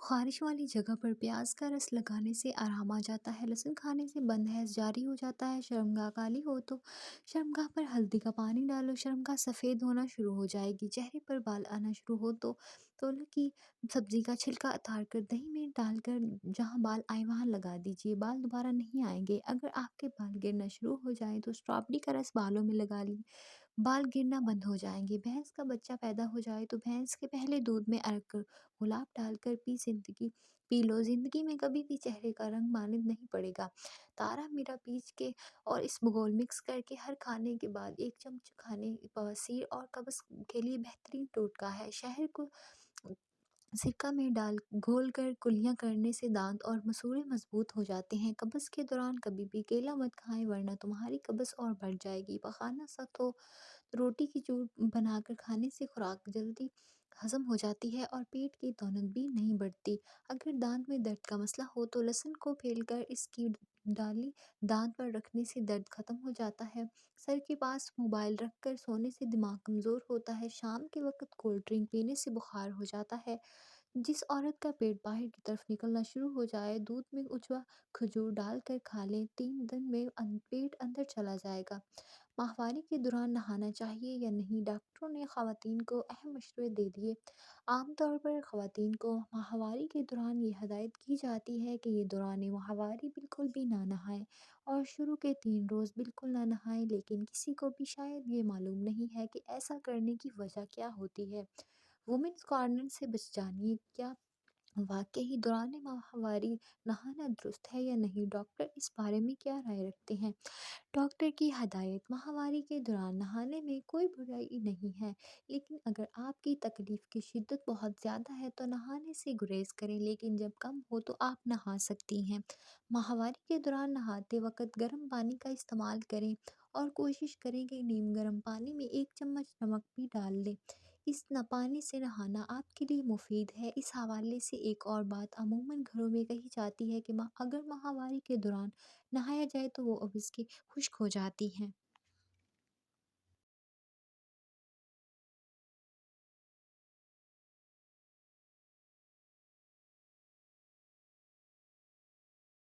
خارش والی جگہ پر پیاز کا رس لگانے سے آرام آ جاتا ہے، لہسن کھانے سے بد حیض جاری ہو جاتا ہے، شرمگاہ کالی ہو تو شرمگاہ پر ہلدی کا پانی ڈالو، شرمگاہ سفید ہونا شروع ہو جائے گی، چہرے پر بال آنا شروع ہو تو تولو کی سبزی کا چھلکا اتار کر دہی میں ڈال کر جہاں بال آئے وہاں لگا دیجیے، بال دوبارہ نہیں آئیں گے۔ اگر آپ کے بال گرنا شروع ہو جائیں تو اسٹرابیری کا رس بالوں میں لگا لی، بال گرنا بند ہو جائیں گے۔ بھینس کا بچہ پیدا ہو جائے تو بھینس کے پہلے دودھ میں ارک گلاب ڈال کر پی لو، زندگی میں کبھی بھی چہرے کا رنگ ماند نہیں پڑے گا۔ تارا میرا پیس کے اور اسبگول مکس کر کے ہر کھانے کے بعد ایک چمچ کھانے بواسیر اور قبض کے لیے بہترین ٹوٹکا ہے۔ شہد کو سرکہ میں ڈال گھول کر کلیاں کرنے سے دانت اور مسوڑھے مضبوط ہو جاتے ہیں۔ قبض کے دوران کبھی بھی کیلا مت کھائیں ورنہ تمہاری قبض اور بڑھ جائے گی۔ پخانا سخت ہو تو روٹی کی چور بنا کر کھانے سے خوراک جلدی ہضم ہو جاتی ہے اور پیٹ کی دونت بھی نہیں بڑھتی۔ اگر دانت میں درد کا مسئلہ ہو تو لہسن کو پھیل کر اس کی ڈالی دانت پر رکھنے سے درد ختم ہو جاتا ہے۔ سر کے پاس موبائل رکھ کر سونے سے دماغ کمزور ہوتا ہے۔ شام کے وقت کولڈ ڈرنک پینے سے بخار ہو جاتا ہے۔ جس عورت کا پیٹ باہر کی طرف نکلنا شروع ہو جائے، دودھ میں اجوا کھجور ڈال کر کھا لیں، 3 دن میں پیٹ اندر چلا جائے گا۔ ماہواری کے دوران نہانا چاہیے یا نہیں؟ ڈاکٹروں نے خواتین کو اہم مشورے دے دیے۔ عام طور پر خواتین کو ماہواری کے دوران یہ ہدایت کی جاتی ہے کہ یہ دوران ماہواری بالکل بھی نہ نہائیں اور شروع کے 3 روز بالکل نہ نہائیں، لیکن کسی کو بھی شاید یہ معلوم نہیں ہے کہ ایسا کرنے کی وجہ کیا ہوتی ہے۔ وومنز کارنر سے بچ جانیے، کیا واقعی دوران ماہواری نہانا درست ہے یا نہیں؟ ڈاکٹر اس بارے میں کیا رائے رکھتے ہیں؟ ڈاکٹر کی ہدایت: ماہواری کے دوران نہانے میں کوئی برائی نہیں ہے، لیکن اگر آپ کی تکلیف کی شدت بہت زیادہ ہے تو نہانے سے گریز کریں، لیکن جب کم ہو تو آپ نہا سکتی ہیں۔ ماہواری کے دوران نہاتے وقت گرم پانی کا استعمال کریں اور کوشش کریں کہ نیم گرم پانی میں 1 چمچ نمک بھی ڈال دیں۔ اس پانی سے نہانا آپ کے لیے مفید ہے۔ اس حوالے سے ایک اور بات عموماً گھروں میں کہی جاتی ہے کہ اگر ماہواری کے دوران نہایا جائے تو وہ عوض کے خشک ہو جاتی ہیں۔